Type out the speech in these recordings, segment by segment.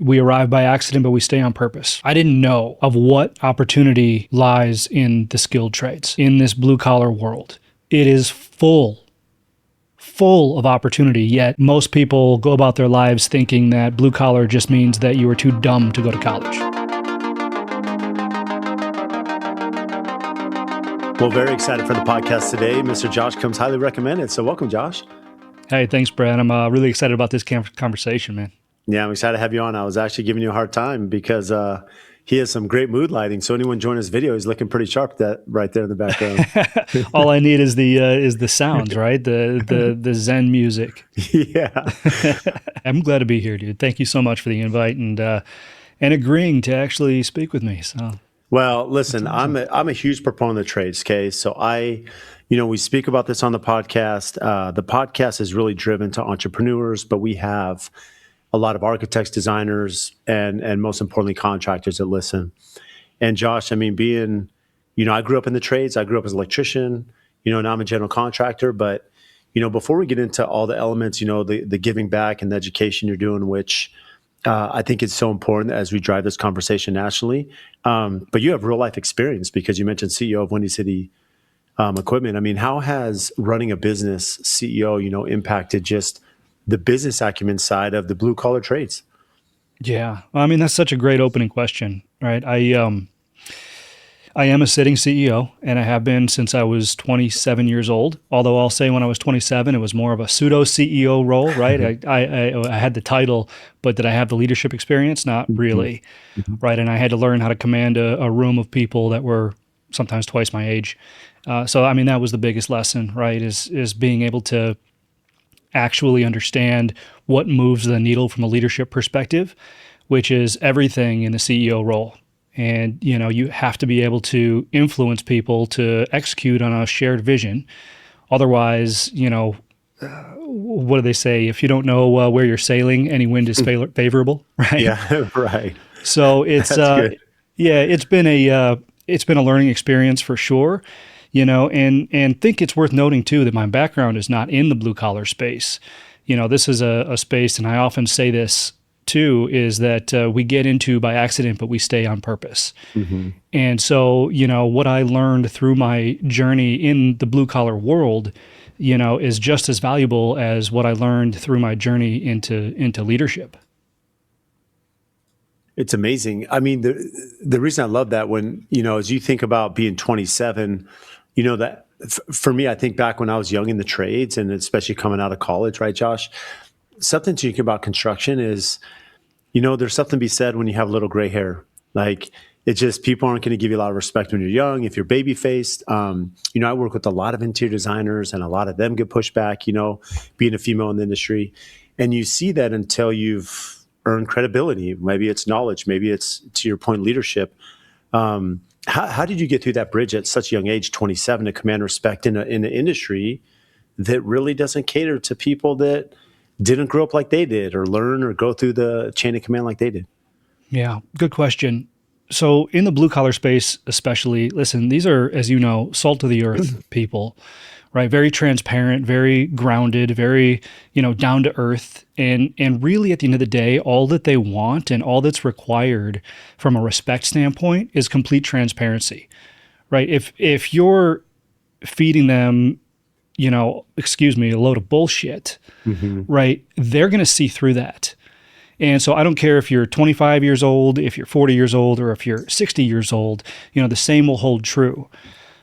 we arrive by accident, but we stay on purpose. I didn't know of what opportunity lies in the skilled trades, in this blue collar world. It is full of opportunity, yet most people go about their lives thinking that blue collar just means that you were too dumb to go to college. Well, very excited for the podcast today. Mr. Josh comes highly recommended. So welcome, Josh. Hey, thanks, Brad. I'm really excited about this conversation, man. Yeah, I'm excited to have you on. I was actually giving you a hard time because he has some great mood lighting. So anyone join his video, he's looking pretty sharp right there in the background. All I need is the sounds, right? The Zen music. Yeah. I'm glad to be here, dude. Thank you so much for the invite and agreeing to actually speak with me. So. Well, listen, awesome. I'm a huge proponent of trades, okay? So we speak about this on the podcast. The podcast is really driven to entrepreneurs, but we have a lot of architects, designers, and most importantly, contractors that listen. And Josh, I mean, I grew up in the trades. I grew up as an electrician, now I'm a general contractor. But, before we get into all the elements, the giving back and the education you're doing, which I think it's so important as we drive this conversation nationally. But you have real life experience because you mentioned CEO of Windy City Equipment. I mean, how has running a business CEO, impacted just the business acumen side of the blue collar trades? Yeah. I mean, that's such a great opening question, right? I am a sitting CEO, and I have been since I was 27 years old. Although I'll say when I was 27, it was more of a pseudo CEO role, right? I had the title, but did I have the leadership experience? Not really, right? And I had to learn how to command a room of people that were sometimes twice my age. So, I mean, that was the biggest lesson, right? Is being able to actually understand what moves the needle from a leadership perspective, which is everything in the CEO role. And, you have to be able to influence people to execute on a shared vision. Otherwise, what do they say? If you don't know where you're sailing, any wind is favorable, right? Yeah, right. So it's, it's been a learning experience for sure. And think it's worth noting too that my background is not in the blue collar space. This is a space, and I often say this too, is that we get into by accident, but we stay on purpose. Mm-hmm. And so, what I learned through my journey in the blue collar world, is just as valuable as what I learned through my journey into leadership. It's amazing. I mean, the reason I love that when, as you think about being 27, that for me, I think back when I was young in the trades and especially coming out of college, right, Josh? Something to think about construction is, there's something to be said when you have a little gray hair. Like, it's just people aren't going to give you a lot of respect when you're young. If you're baby faced, I work with a lot of interior designers and a lot of them get pushed back, being a female in the industry. And you see that until you've earned credibility. Maybe it's knowledge. Maybe it's, to your point, leadership. How did you get through that bridge at such a young age, 27, to command respect in an industry that really doesn't cater to people that didn't grow up like they did or learn or go through the chain of command like they did? Yeah, good question. So in the blue collar space, especially, listen, these are, as you know, salt of the earth people, right? Very transparent, very grounded, very, down to earth. And really at the end of the day, all that they want and all that's required from a respect standpoint is complete transparency, right? If you're feeding them, a load of bullshit, right? They're going to see through that. And so I don't care if you're 25 years old, if you're 40 years old, or if you're 60 years old, the same will hold true.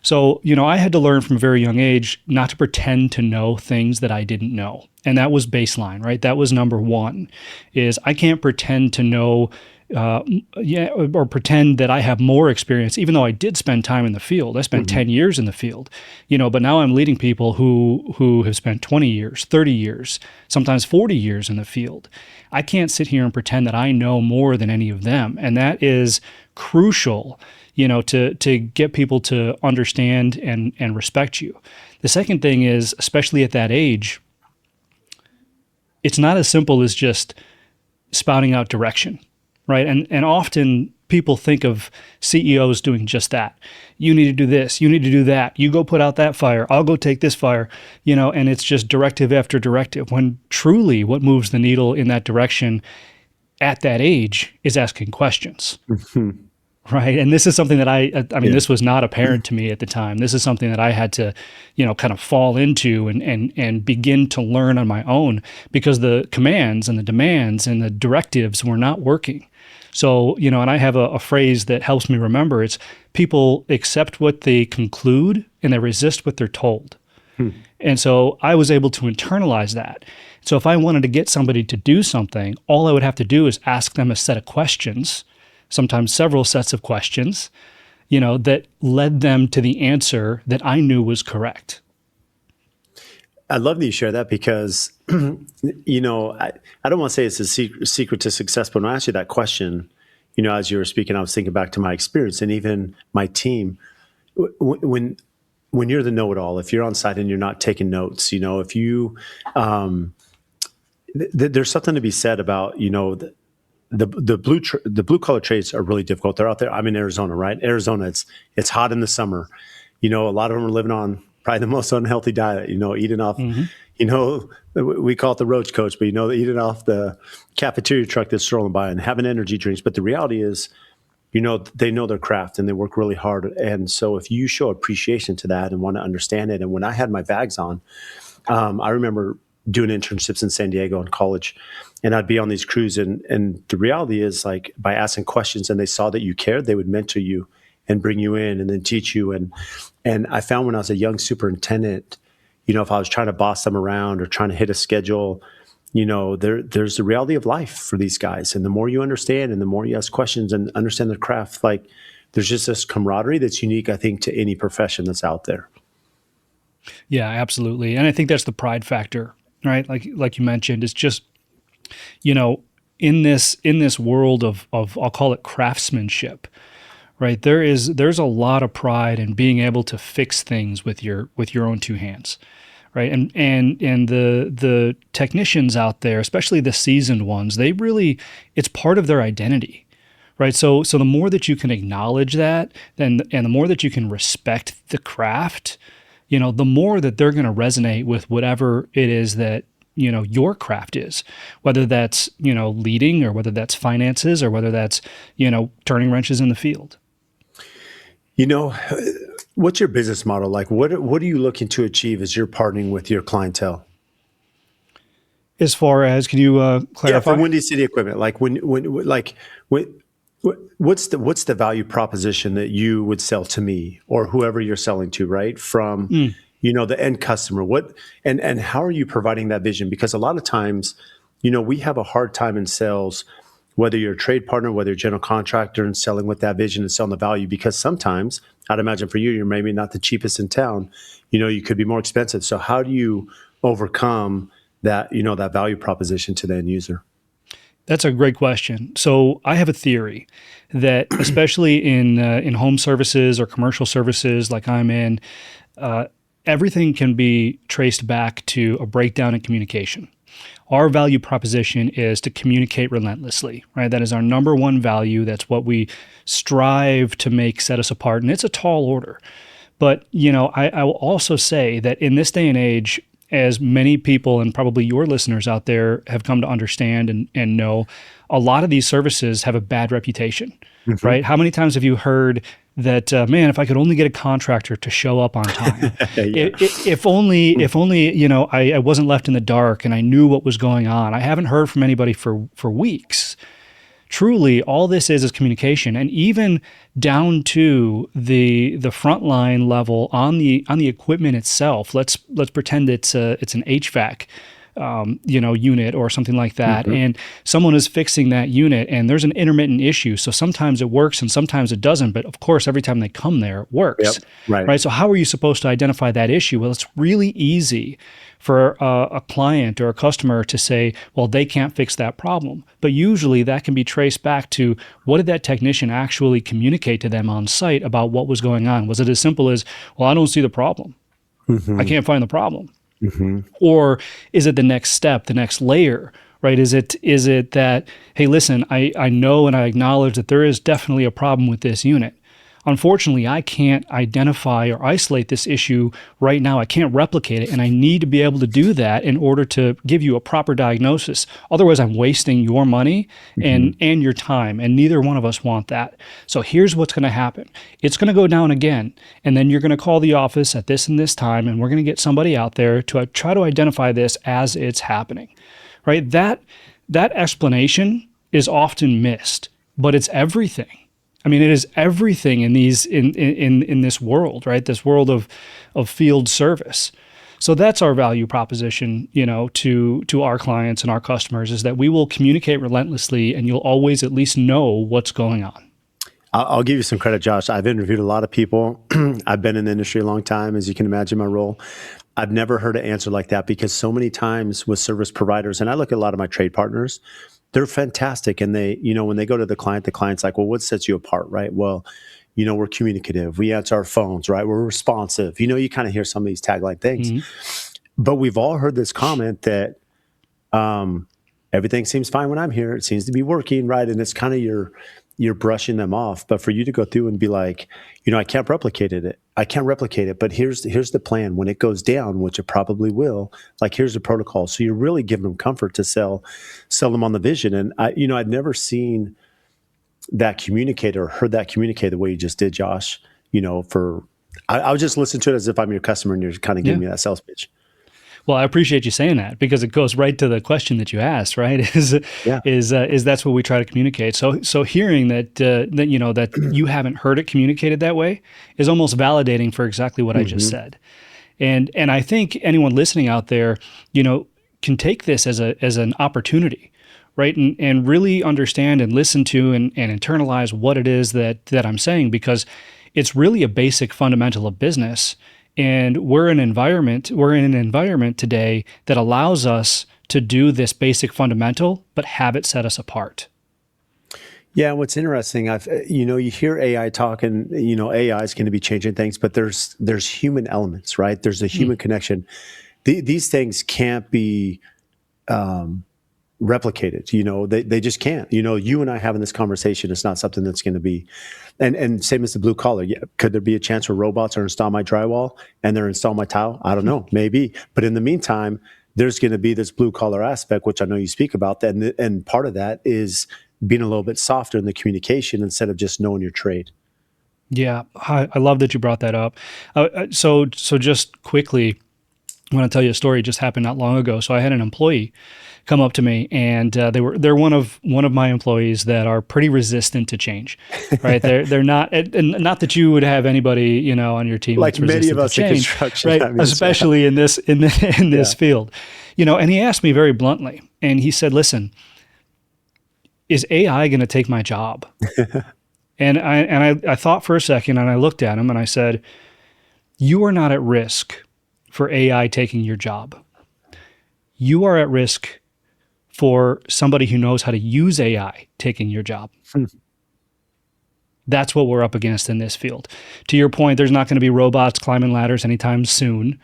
So, I had to learn from a very young age not to pretend to know things that I didn't know. And that was baseline, right? That was number one, is I can't pretend to know or pretend that I have more experience, even though I did spend time in the field. I spent 10 years in the field, but now I'm leading people who have spent 20 years, 30 years, sometimes 40 years in the field. I can't sit here and pretend that I know more than any of them. And that is crucial, to get people to understand and respect you. The second thing is, especially at that age, it's not as simple as just spouting out direction, right? And often people think of CEOs doing just that. You need to do this, you need to do that. You go put out that fire, I'll go take this fire, and it's just directive after directive, when truly what moves the needle in that direction at that age is asking questions. Mhm. Right. And this is something that I mean, Yeah. this was not apparent to me at the time. This is something that I had to, kind of fall into and begin to learn on my own, because the commands and the demands and the directives were not working. So, and I have a phrase that helps me remember. It's people accept what they conclude and they resist what they're told. Hmm. And so I was able to internalize that. So if I wanted to get somebody to do something, all I would have to do is ask them a set of questions, sometimes several sets of questions, that led them to the answer that I knew was correct. I love that you share that because, I don't want to say it's a secret to success, but when I asked you that question, as you were speaking, I was thinking back to my experience and even my team. When when you're the know-it-all, if you're on site and you're not taking notes, if you, there's something to be said about, the blue collar trades are really difficult. They're out there. I'm in Arizona, right? Arizona, it's hot in the summer. A lot of them are living on probably the most unhealthy diet. Eating off, Hmm. we call it the roach coach, but eating off the cafeteria truck that's strolling by and having energy drinks. But the reality is, they know their craft and they work really hard. And so if you show appreciation to that and want to understand it, and when I had my bags on, I remember doing internships in San Diego in college, and I'd be on these crews. And the reality is, like, by asking questions and they saw that you cared, they would mentor you and bring you in and then teach you. And I found when I was a young superintendent, if I was trying to boss them around or trying to hit a schedule, there's the reality of life for these guys. And the more you understand and the more you ask questions and understand their craft, like, there's just this camaraderie that's unique, I think, to any profession that's out there. Yeah, absolutely. And I think that's the pride factor, right? Like you mentioned, it's just, you know, in this world of I'll call it craftsmanship, right? There's a lot of pride in being able to fix things with your own two hands, right? And the technicians out there, especially the seasoned ones, it's part of their identity, right? So the more that you can acknowledge that, and the more that you can respect the craft, the more that they're going to resonate with whatever it is that your craft is, whether that's leading, or whether that's finances, or whether that's turning wrenches in the field. You know, what's your business model like? What are you looking to achieve as you're partnering with your clientele? As far as, can you Yeah, for clarify? Windy City Equipment, like when, what's the value proposition that you would sell to me or whoever you're selling to, right? From Mm. the end customer. What and how are you providing that vision? Because a lot of times, we have a hard time in sales, whether you're a trade partner, whether you're a general contractor, and selling with that vision and selling the value. Because sometimes, I'd imagine for you, you're maybe not the cheapest in town. You could be more expensive. So how do you overcome that value proposition to the end user? That's a great question. So I have a theory that, especially in home services or commercial services like I'm in, uh, everything can be traced back to a breakdown in communication. Our value proposition is to communicate relentlessly, right? That is our number one value. That's what we strive to make set us apart, and it's a tall order. But I will also say that in this day and age, as many people and probably your listeners out there have come to understand and know, a lot of these services have a bad reputation, Hmm. right? How many times have you heard that, man, if I could only get a contractor to show up on time, Yeah. if only, I wasn't left in the dark and I knew what was going on. I haven't heard from anybody for weeks. Truly, all this is communication, and even down to the frontline level on the equipment itself. Let's pretend it's an HVAC unit or something like that, Hmm. and someone is fixing that unit, and there's an intermittent issue. So sometimes it works and sometimes it doesn't, but of course, every time they come there, it Yep. works, Right. right? So how are you supposed to identify that issue? Well, it's really easy for a client or a customer to say, well, they can't fix that problem. But usually that can be traced back to, what did that technician actually communicate to them on site about what was going on? Was it as simple as, well, I don't see the problem, I Hmm. can't find the problem? Hmm. Or is it the next step, the next layer, right? Is it that, hey, listen, I know and I acknowledge that there is definitely a problem with this unit. Unfortunately, I can't identify or isolate this issue right now. I can't replicate it, and I need to be able to do that in order to give you a proper diagnosis. Otherwise, I'm wasting your money Hmm. and your time, and neither one of us want that. So here's what's going to happen. It's going to go down again, and then you're going to call the office at this and this time, and we're going to get somebody out there to try to identify this as it's happening. Right? That explanation is often missed, but it's everything. I mean, it is everything in these in this world, right? This world of field service. So that's our value proposition, to our clients and our customers, is that we will communicate relentlessly, and you'll always at least know what's going on. I'll give you some credit, Josh. I've interviewed a lot of people. I've been in the industry a long time, as you can imagine my role. I've never heard an answer like that, because so many times with service providers, and I look at a lot of my trade partners, they're fantastic. And they, when they go to the client's like, well, what sets you apart, right? Well, we're communicative. We answer our phones, right? We're responsive. You kind of hear some of these tagline things. Mm-hmm. But we've all heard this comment that everything seems fine when I'm here. It seems to be working, right? And it's kind of you're brushing them off. But for you to go through and be like, I can't replicate it. I can't replicate it. But here's the plan. When it goes down, which it probably will, like, here's the protocol. So you're really giving them comfort to sell them on the vision. And I'd never seen that communicate or heard that communicate the way you just did, Josh. I was just listening to it as if I'm your customer and you're kind of Yeah. giving me that sales pitch. Well, I appreciate you saying that, because it goes right to the question that you asked, right? Yeah. Is that's what we try to communicate. So hearing that you haven't heard it communicated that way is almost validating for exactly what I just Hmm. said. And I think anyone listening out there, can take this as an opportunity, right? And really understand and listen to and internalize what it is that I'm saying, because it's really a basic fundamental of business. And we're in an environment today that allows us to do this basic fundamental, but have it set us apart. Yeah, and what's interesting, you hear AI talk, and AI is going to be changing things, but there's human elements, right? There's a Hmm. human connection. These things can't be replicated. They just can't. You and I having this conversation is not something that's going to be. And same as the blue collar. Yeah, could there be a chance where robots are install my drywall and they're install my tile? I don't know, maybe. But in the meantime, there's going to be this blue collar aspect, which I know you speak about. And part of that is being a little bit softer in the communication instead of just knowing your trade. Yeah, I love that you brought that up. So just quickly, I want to tell you a story. It just happened not long ago. So I had an employee come up to me, and they're one of my employees that are pretty resistant to change, right? They're not, and not that you would have anybody on your team Like that's many of resistant to us in change, construction, right? that means, yeah. Especially in Yeah. this field, And he asked me very bluntly, and he said, "Listen, is AI going to take my job?" And I thought for a second, and I looked at him and I said, "You are not at risk for AI taking your job. You are at risk for somebody who knows how to use AI taking your job." That's what we're up against in this field. To your point, there's not going to be robots climbing ladders anytime soon,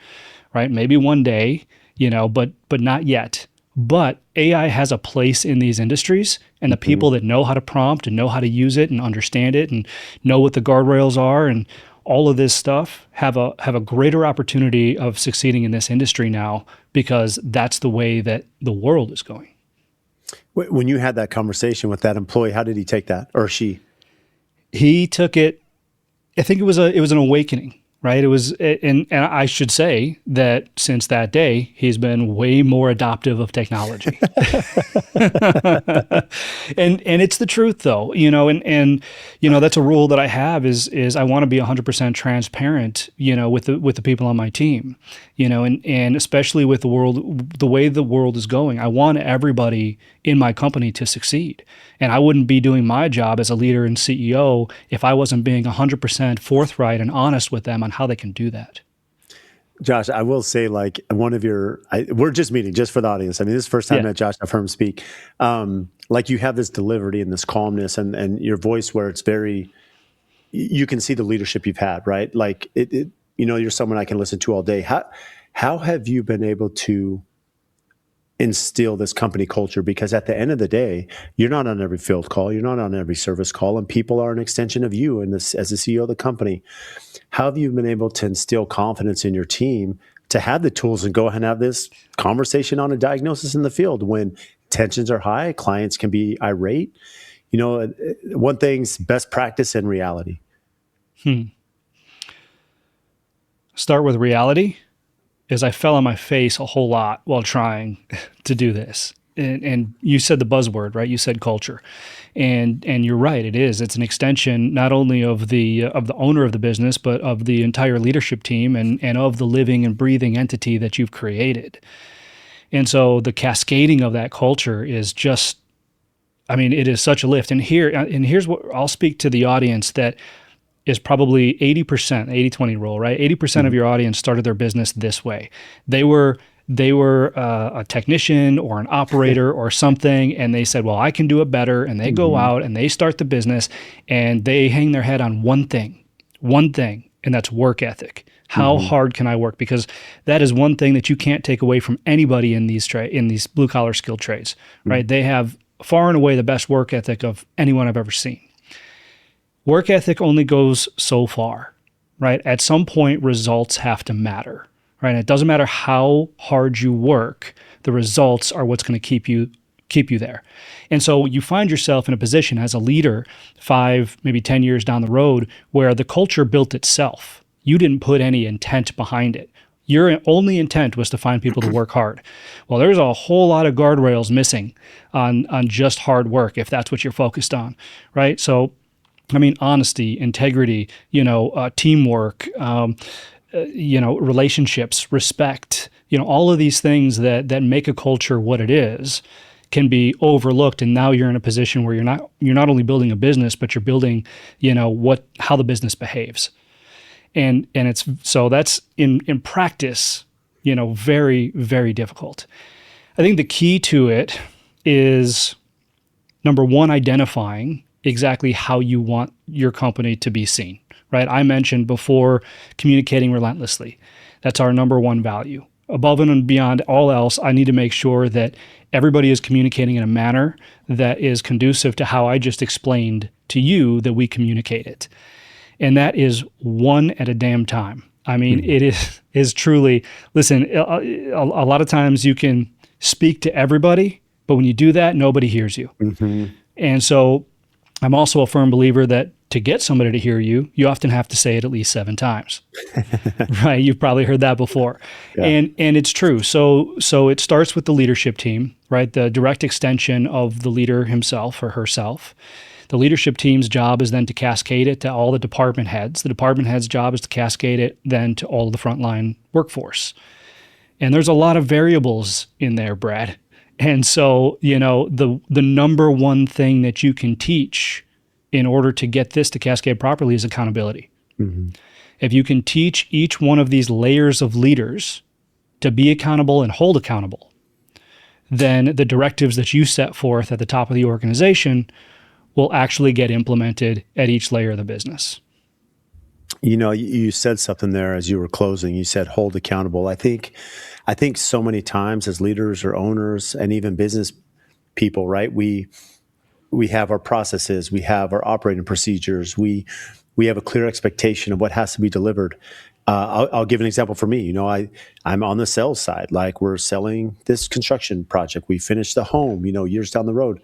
right? Maybe one day, but not yet. But AI has a place in these industries, and the Mhm. people that know how to prompt and know how to use it and understand it and know what the guardrails are and all of this stuff have a greater opportunity of succeeding in this industry now, because that's the way that the world is going. When you had that conversation with that employee, how did he take that, or she? He took it. I think it was an awakening, right? It was, and I should say that since that day, he's been way more adoptive of technology. And it's the truth, though, that's a rule that I have, is I want to be 100% transparent, with the people on my team, and especially with the way the world is going. I want everybody in my company to succeed, and I wouldn't be doing my job as a leader and CEO if I wasn't being 100% forthright and honest with them on how they can do that. Josh, I will say, like, we're just meeting, just for the audience. I mean, this is the first time I Yeah. met Josh. I've heard him speak. Like, you have this delivery and this calmness and your voice where it's very, you can see the leadership you've had, right? Like, you're someone I can listen to all day. How have you been able to instill this company culture, because at the end of the day, you're not on every field call, you're not on every service call, and people are an extension of you and this as the CEO of the company. How have you been able to instill confidence in your team to have the tools and go ahead and have this conversation on a diagnosis in the field when tensions are high, clients can be irate? One thing's best practice and reality. Start with reality. Is I fell on my face a whole lot while trying to do this. And you said the buzzword, right? You said culture, and you're right. It is. It's an extension not only of the owner of the business, but of the entire leadership team and of the living and breathing entity that you've created. And so the cascading of that culture is just, I mean, it is such a lift. And here's what I'll speak to the audience that is probably 80%, 80-20 rule, right? 80% of your audience started their business this way. They were a technician or an operator or something, and they said, well, I can do it better. And they go out and they start the business and they hang their head on one thing, and that's work ethic. How hard can I work? Because that is one thing that you can't take away from anybody in these blue collar skilled trades, right? They have far and away the best work ethic of anyone I've ever seen. Work ethic only goes so far, right? At some point, results have to matter, right? And it doesn't matter how hard you work, the results are what's going to keep you there. And so you find yourself in a position as a leader 5, maybe 10 years down the road where the culture built itself. You didn't put any intent behind it. Your only intent was to find people to work hard. Well, there's a whole lot of guardrails missing on just hard work if that's what you're focused on, right? So I mean, honesty, integrity, teamwork, relationships, respect, all of these things that make a culture what it is can be overlooked. And now you're in a position where you're not only building a business, but you're building, how the business behaves. And that's in practice, very, very difficult. I think the key to it is, number one, identifying exactly how you want your company to be seen, right? I mentioned before communicating relentlessly. That's our number one value. Above and beyond all else, I need to make sure that everybody is communicating in a manner that is conducive to how I just explained to you that we communicate it. And that is one at a damn time. I mean, it is truly, listen, a lot of times you can speak to everybody, but when you do that, nobody hears you. And so I'm also a firm believer that to get somebody to hear you, you often have to say it at least 7 times, right? You've probably heard that before. Yeah. And it's true. So it starts with the leadership team, right? The direct extension of the leader himself or herself. The leadership team's job is then to cascade it to all the department heads. The department head's job is to cascade it then to all of the frontline workforce. And there's a lot of variables in there, Brad. And so, the number one thing that you can teach in order to get this to cascade properly is accountability. If you can teach each one of these layers of leaders to be accountable and hold accountable, then the directives that you set forth at the top of the organization will actually get implemented at each layer of the business. You said something there as you were closing. You said hold accountable. I think so many times as leaders or owners and even business people, right? We have our processes, we have our operating procedures, we have a clear expectation of what has to be delivered. I'll give an example for me. I'm on the sales side, like we're selling this construction project. We finished the home, years down the road,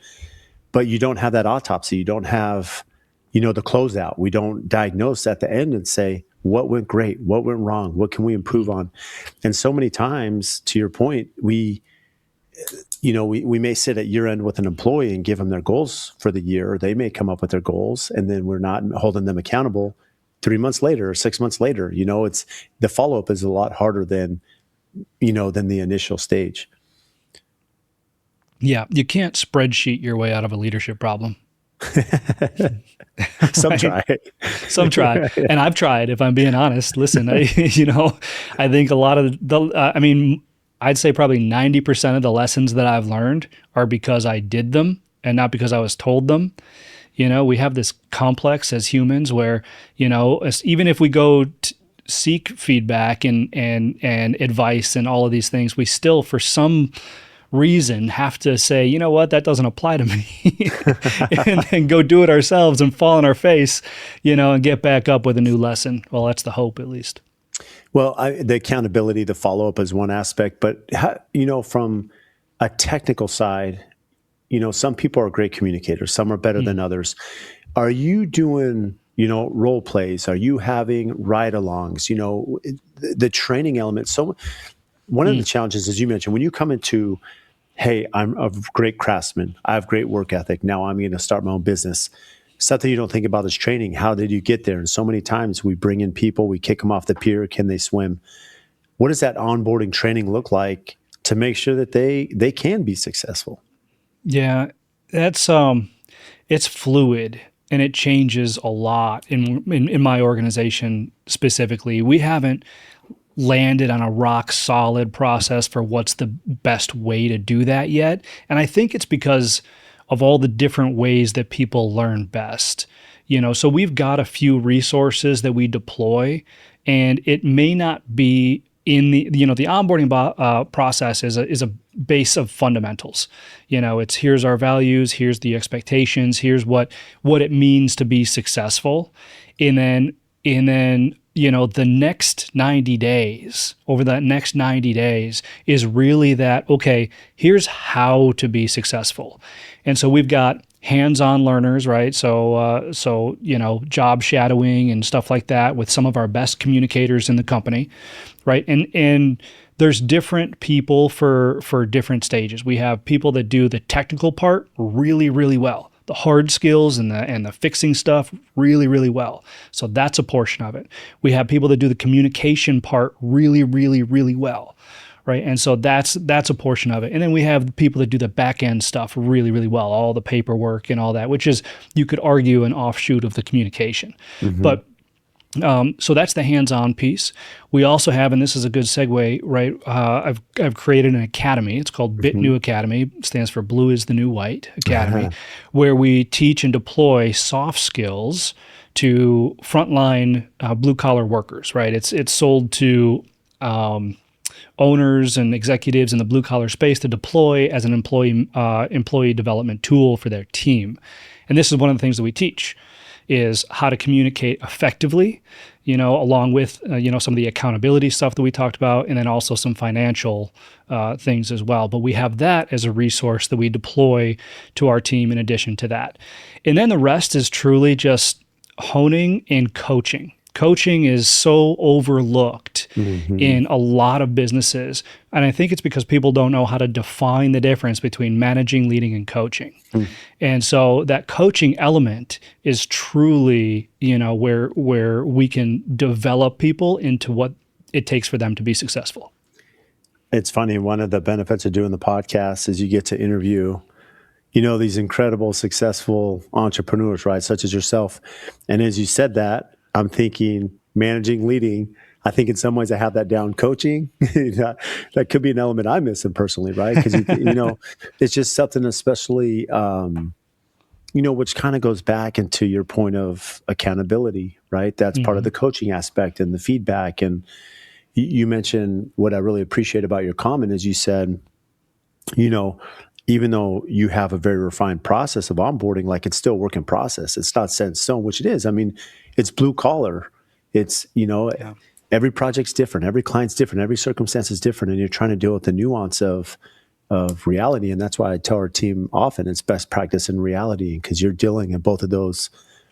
but you don't have that autopsy. You don't have the closeout. We don't diagnose at the end and say, what went great? What went wrong? What can we improve on? And so many times, to your point, we may sit at year end with an employee and give them their goals for the year. Or they may come up with their goals, and then we're not holding them accountable 3 months later or 6 months later. It's the follow up is a lot harder than the initial stage. Yeah, you can't spreadsheet your way out of a leadership problem. Some try. Some try. And I've tried, if I'm being honest. Listen, I think a lot of I'd say probably 90% of the lessons that I've learned are because I did them and not because I was told them. We have this complex as humans where, even if we go seek feedback and advice and all of these things, we still, for some reason have to say, you know what, that doesn't apply to me, and then go do it ourselves and fall on our face, and get back up with a new lesson. Well, that's the hope, at least. Well, the accountability, the follow up is one aspect, but from a technical side, some people are great communicators, some are better than others. Are you doing, role plays? Are you having ride-alongs? The training element. So one of the challenges, as you mentioned, when you come into, hey, I'm a great craftsman, I have great work ethic, now I'm going to start my own business. Something you don't think about is training. How did you get there? And so many times we bring in people, we kick them off the pier. Can they swim? What does that onboarding training look like to make sure that they can be successful? Yeah, that's it's fluid and it changes a lot in my organization specifically. We haven't landed on a rock solid process for what's the best way to do that yet. And I think it's because of all the different ways that people learn best. So we've got a few resources that we deploy, and it may not be in the onboarding process is a base of fundamentals. It's here's our values, here's the expectations, here's what it means to be successful, and then the next 90 days, over that next 90 days is really that, okay, here's how to be successful. And so we've got hands-on learners, right? So job shadowing and stuff like that with some of our best communicators in the company, right? And there's different people for different stages. We have people that do the technical part really, really well, the hard skills and the fixing stuff really, really well. So that's a portion of it. We have people that do the communication part really, really, really well, right? And so that's a portion of it. And then we have the people that do the back end stuff really, really well, all the paperwork and all that, which is, you could argue, an offshoot of the communication. But so that's the hands-on piece. We also have, and this is a good segue, right? I've created an academy. It's called Bit New Academy. It stands for Blue is the New White Academy, where we teach and deploy soft skills to frontline blue-collar workers, right? It's sold to owners and executives in the blue-collar space to deploy as an employee development tool for their team. And this is one of the things that we teach, is how to communicate effectively, along with, some of the accountability stuff that we talked about, and then also some financial things as well. But we have that as a resource that we deploy to our team in addition to that. And then the rest is truly just honing and coaching. Coaching is so overlooked in a lot of businesses. And I think it's because people don't know how to define the difference between managing, leading, and coaching. And so that coaching element is truly, where we can develop people into what it takes for them to be successful. It's funny. One of the benefits of doing the podcast is you get to interview, these incredible, successful entrepreneurs, right? Such as yourself. And as you said that, I'm thinking managing, leading. I think in some ways I have that down. Coaching, that could be an element I'm missing personally, right? Because it's just something, especially, which kind of goes back into your point of accountability, right? That's part of the coaching aspect and the feedback. And you mentioned what I really appreciate about your comment is you said, even though you have a very refined process of onboarding, like it's still a work in process. It's not set in stone, which it is. I mean, it's blue collar. It's, every project's different. Every client's different. Every circumstance is different. And you're trying to deal with the nuance of reality. And that's why I tell our team often it's best practice in reality, because you're dealing in both of those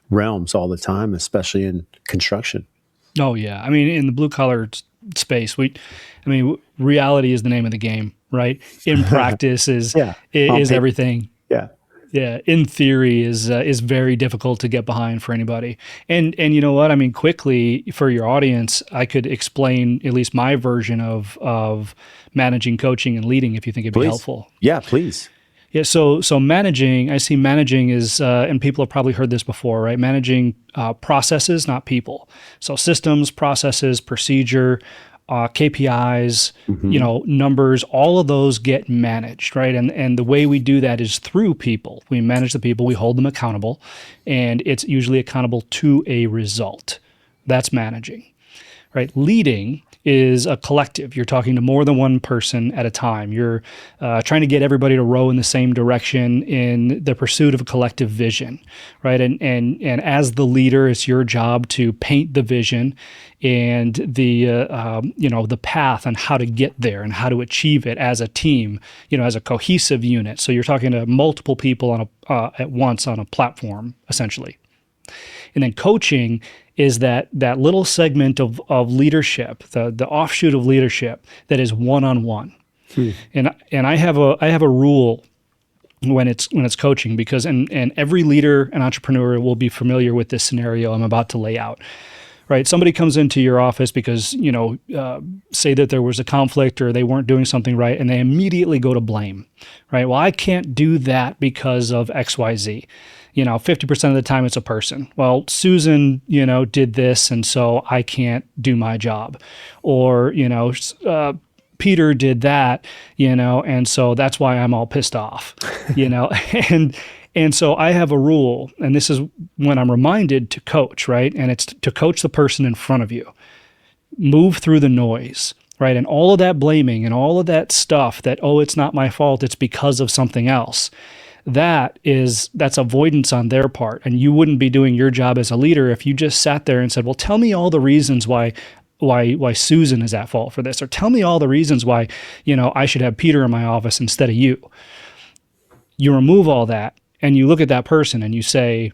realms all the time, especially in construction. Oh, yeah. I mean, in the blue collar space, reality is the name of the game, right? In practice is everything. Yeah. Yeah. In theory is very difficult to get behind for anybody. And you know what? I mean, quickly for your audience, I could explain at least my version of managing, coaching, and leading if you think it'd be helpful. Yeah, please. Yeah, so managing, I see managing is, and people have probably heard this before, right? Managing processes, not people. So systems, processes, procedure, KPIs, numbers, all of those get managed, right? And the way we do that is through people. We manage the people, we hold them accountable, and it's usually accountable to a result. That's managing, right? Leading is a collective. You're talking to more than one person at a time. You're trying to get everybody to row in the same direction in the pursuit of a collective vision, right? And as the leader, it's your job to paint the vision and the path on how to get there and how to achieve it as a team, as a cohesive unit. So you're talking to multiple people on at once on a platform, essentially. And then coaching is that little segment of leadership, the offshoot of leadership that is one-on-one. And I have a rule when it's coaching, because and every leader and entrepreneur will be familiar with this scenario I'm about to lay out. Right, somebody comes into your office because say that there was a conflict or they weren't doing something right, and they immediately go to blame. Right, well, I can't do that because of XYZ. 50% of the time it's a person. Well, Susan, did this, and so I can't do my job. Or, Peter did that, and so that's why I'm all pissed off, and so I have a rule, and this is when I'm reminded to coach, right? And it's to coach the person in front of you. Move through the noise, right? And all of that blaming and all of that stuff that, oh, it's not my fault, it's because of something else. That's avoidance on their part. And you wouldn't be doing your job as a leader if you just sat there and said, well, tell me all the reasons why Susan is at fault for this, or tell me all the reasons why, I should have Peter in my office instead of you. You remove all that and you look at that person and you say,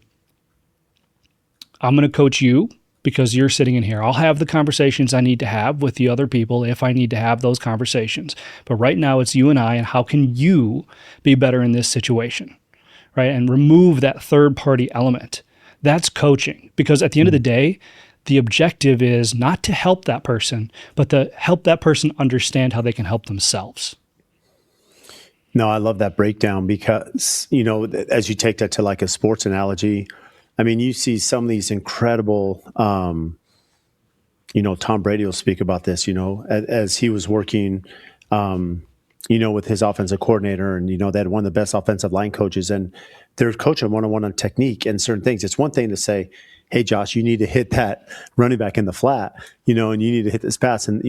I'm going to coach you because you're sitting in here. I'll have the conversations I need to have with the other people if I need to have those conversations. But right now it's you and I, and how can you be better in this situation, right? And remove that third party element. That's coaching, because at the end of the day, the objective is not to help that person, but to help that person understand how they can help themselves. No, I love that breakdown because, as you take that to like a sports analogy, I mean, you see some of these incredible, Tom Brady will speak about this, as he was working, with his offensive coordinator, and, they had one of the best offensive line coaches, and they're coaching one-on-one on technique and certain things. It's one thing to say, hey, Josh, you need to hit that running back in the flat, and you need to hit this pass. And,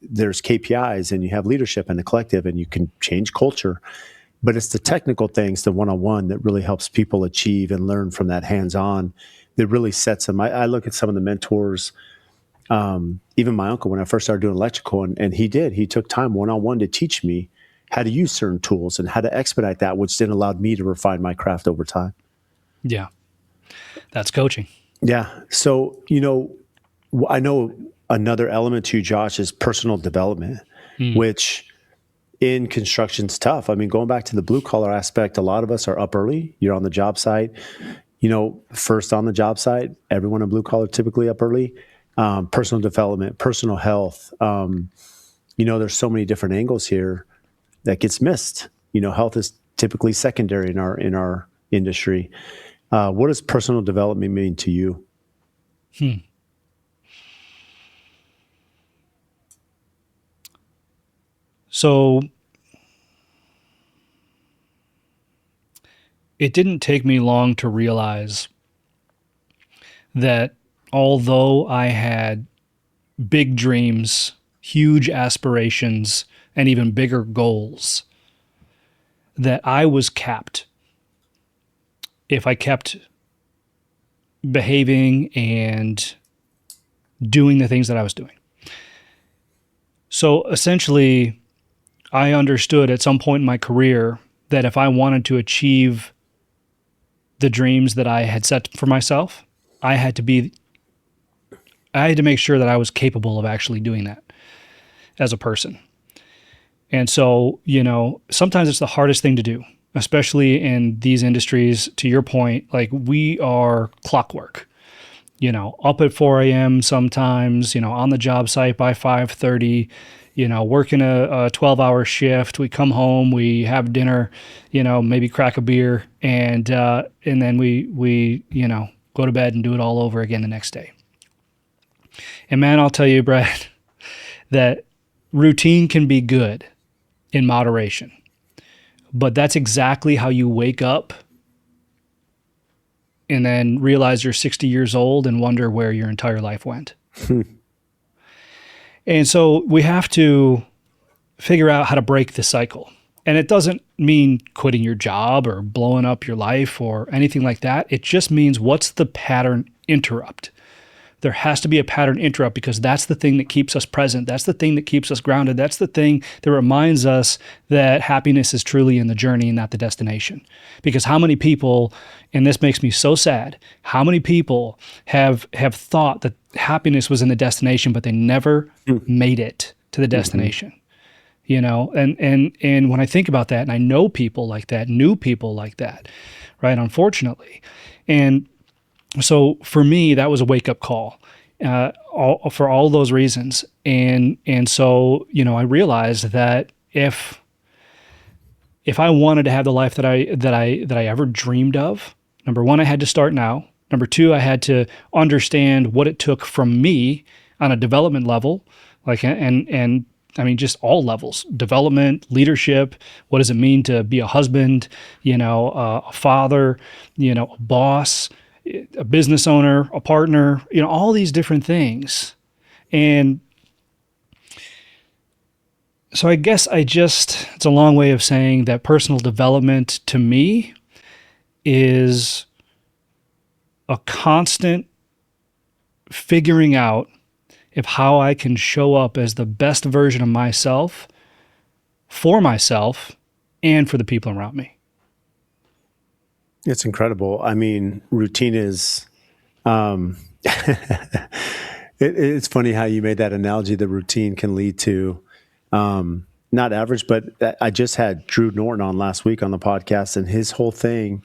there's KPIs, and you have leadership and the collective, and you can change culture. But it's the technical things, the one-on-one, that really helps people achieve and learn from that hands-on, that really sets them. I look at some of the mentors, even my uncle, when I first started doing electrical, and he took time one-on-one to teach me how to use certain tools and how to expedite that, which then allowed me to refine my craft over time. Yeah. That's coaching. Yeah. So, I know another element to you, Josh, is personal development, which in construction's tough. I mean, going back to the blue collar aspect, a lot of us are up early. You're on the job site, first on the job site. Everyone in blue collar typically up early. Personal development, personal health. There's so many different angles here that gets missed. Health is typically secondary in our industry. What does personal development mean to you? So it didn't take me long to realize that although I had big dreams, huge aspirations, and even bigger goals, that I was capped if I kept behaving and doing the things that I was doing. So essentially, I understood at some point in my career that if I wanted to achieve the dreams that I had set for myself, I had to make sure that I was capable of actually doing that as a person. And so, sometimes it's the hardest thing to do, especially in these industries. To your point, like, we are clockwork, up at 4 a.m. sometimes, on the job site by 5:30, working a 12-hour shift. We come home, we have dinner, maybe crack a beer, and then we go to bed and do it all over again the next day. And man, I'll tell you, Brad, that routine can be good in moderation, but that's exactly how you wake up and then realize you're 60 years old and wonder where your entire life went. And so we have to figure out how to break the cycle. And it doesn't mean quitting your job or blowing up your life or anything like that. It just means, what's the pattern interrupt? There has to be a pattern interrupt, because that's the thing that keeps us present. That's the thing that keeps us grounded. That's the thing that reminds us that happiness is truly in the journey and not the destination. Because how many people, and this makes me so sad, how many people have thought that happiness was in the destination, but they never made it to the destination. You know, and when I think about that, and I know people like that, knew people like that, right? Unfortunately. And so for me, that was a wake up call, for all those reasons. And so, you know, I realized that if I wanted to have the life that I ever dreamed of, number one, I had to start now. Number two, I had to understand what it took from me on a development level, like, and I mean, just all levels: development, leadership. What does it mean to be a husband, you know, a father, you know, a boss, a business owner, a partner, you know, all these different things. And so I guess it's a long way of saying that personal development to me is a constant figuring out if how I can show up as the best version of myself, for myself, and for the people around me. It's incredible. I mean, routine is, it's funny how you made that analogy. The routine can lead to, not average, but I just had Drew Norton on last week on the podcast, and his whole thing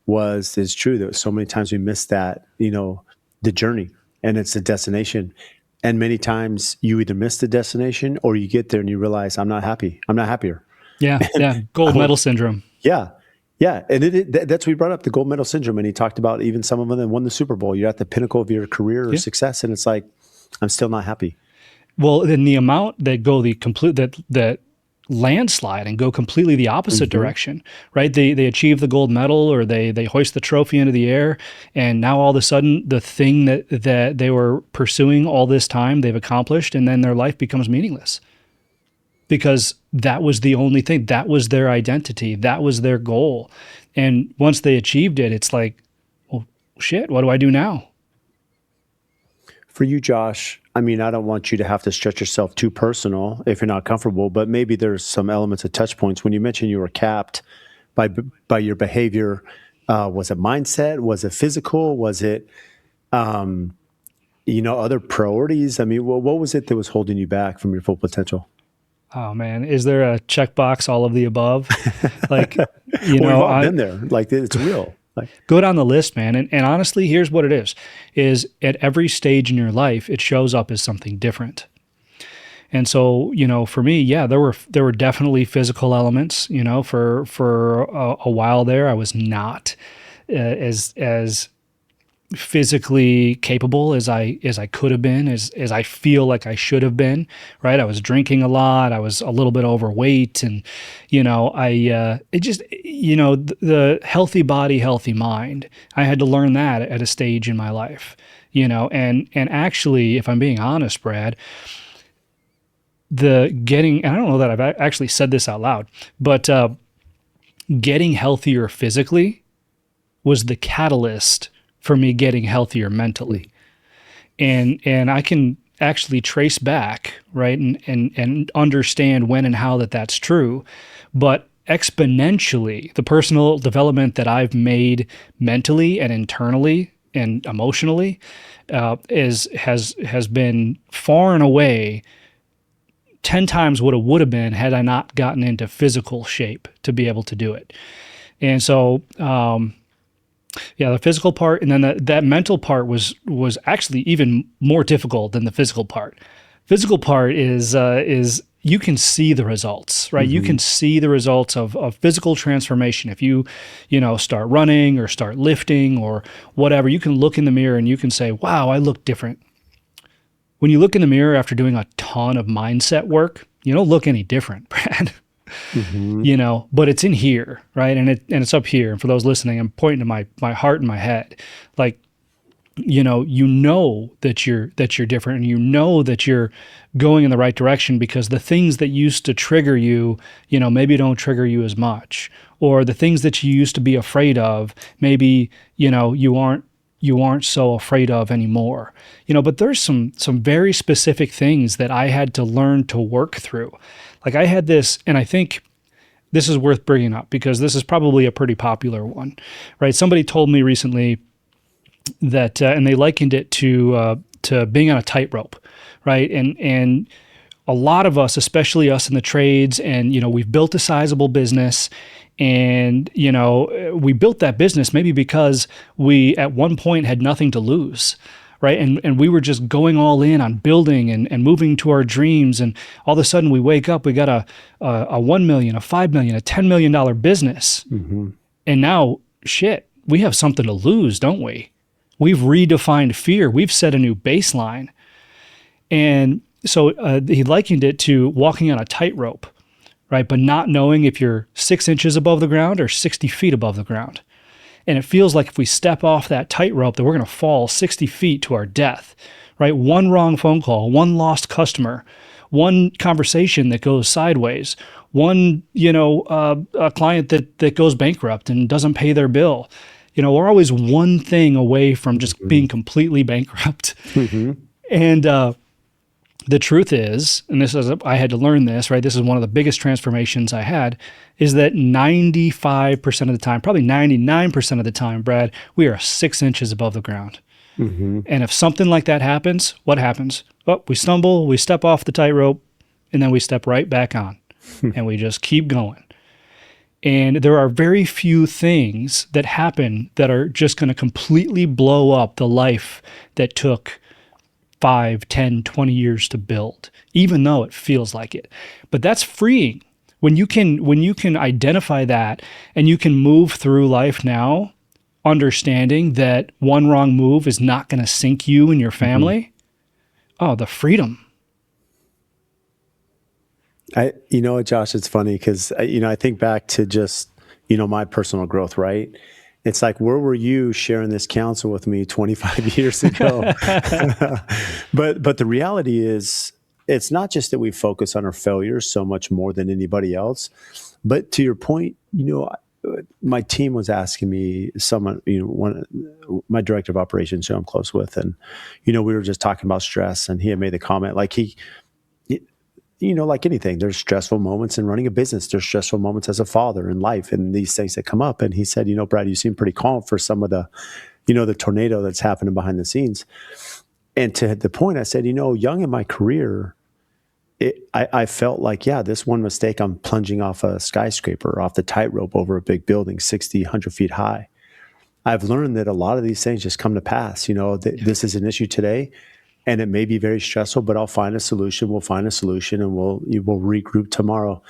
is true. That so many times we miss that, you know, the journey, and it's the destination. And many times you either miss the destination or you get there and you realize, I'm not happy. I'm not happier. Yeah. Yeah. Gold medal syndrome. Yeah. Yeah. And that's what he brought up, the gold medal syndrome. And he talked about even some of them that won the Super Bowl. You're at the pinnacle of your career or success. And it's like, I'm still not happy. Well, then the amount that go that landslide and go completely the opposite direction, right? They achieve the gold medal, or they hoist the trophy into the air, and now all of a sudden the thing that they were pursuing all this time, they've accomplished, and then their life becomes meaningless, because that was the only thing, that was their identity, that was their goal. And once they achieved it, it's like, well, shit, what do I do now? For you, Josh, I mean, I don't want you to have to stretch yourself too personal if you're not comfortable, but maybe there's some elements of touch points. When you mentioned you were capped by your behavior, was it mindset? Was it physical? Was it, you know, other priorities? I mean, what was it that was holding you back from your full potential? Oh man, is there a checkbox, all of the above? Like, you Well, we've know, all been there. Like, it's real. Like, go down the list, man. And honestly, here's what it is at every stage in your life, it shows up as something different. And so, you know, for me, yeah, there were definitely physical elements, you know, for a while there, I was not as physically capable as I could have been, as I feel like I should have been, right? I was drinking a lot. I was a little bit overweight, and you know, it just, you know, the healthy body, healthy mind. I had to learn that at a stage in my life, you know, and actually, if I'm being honest, Brad, and I don't know that I've actually said this out loud, but getting healthier physically was the catalyst for me getting healthier mentally. And I can actually trace back, right, and understand when and how that's true. But exponentially, the personal development that I've made mentally and internally and emotionally has been far and away 10 times what it would have been had I not gotten into physical shape to be able to do it. And so, yeah, the physical part, and then that mental part was actually even more difficult than the physical part. Physical part is you can see the results, right? Mm-hmm. You can see the results of physical transformation. If you know, start running or start lifting or whatever, you can look in the mirror and you can say, wow, I look different. When you look in the mirror after doing a ton of mindset work, you don't look any different, Brad. Mm-hmm. You know, but it's in here, right? And it's up here. And for those listening, I'm pointing to my heart and my head. Like, that you're different, and that you're going in the right direction, because the things that used to trigger you, maybe don't trigger you as much, or the things that you used to be afraid of, maybe, you aren't so afraid of anymore. But there's some very specific things that I had to learn to work through. Like, I had this, and I think this is worth bringing up because this is probably a pretty popular one, right? Somebody told me recently that, and they likened it to being on a tightrope, right? And a lot of us, especially us in the trades, and we've built a sizable business, and we built that business maybe because we at one point had nothing to lose, right? And we were just going all in on building and moving to our dreams, and all of a sudden we wake up, we got a 1 million, a 5 million, a $10 million business, and now shit, we have something to lose, don't we? We've redefined fear. We've set a new baseline. And so he likened it to walking on a tightrope, right? But not knowing if you're 6 inches above the ground or 60 feet above the ground. And it feels like if we step off that tightrope that we're going to fall 60 feet to our death, right? One wrong phone call, one lost customer, one conversation that goes sideways, one, a client that goes bankrupt and doesn't pay their bill. We're always one thing away from just being completely bankrupt. And the truth is, and I had to learn this, right? This is one of the biggest transformations I had, is that 95% of the time, probably 99% of the time, Brad, we are 6 inches above the ground. And if something like that happens, what happens? Oh, we stumble, we step off the tightrope, and then we step right back on, and we just keep going. And there are very few things that happen that are just going to completely blow up the life that took 5, 10, 20 years to build, even though it feels like it. But that's freeing. When you can identify that, and you can move through life now understanding that one wrong move is not going to sink you and your family. Oh, the freedom. You know what, Josh, it's funny because, I think back to just, my personal growth, right? It's like, where were you sharing this counsel with me 25 years ago? But the reality is, it's not just that we focus on our failures so much more than anybody else. But to your point, my team was asking me, my director of operations, who I'm close with, and, we were just talking about stress, and he had made the comment, like like anything, there's stressful moments in running a business. There's stressful moments as a father in life and these things that come up. And he said, Brad, you seem pretty calm for some of the, the tornado that's happening behind the scenes. And to the point, I said, young in my career, I felt like, this one mistake, I'm plunging off a skyscraper, off the tightrope over a big building, 60, 100 feet high. I've learned that a lot of these things just come to pass. This is an issue today, and it may be very stressful, but I'll find a solution. We'll find a solution, and we'll regroup tomorrow.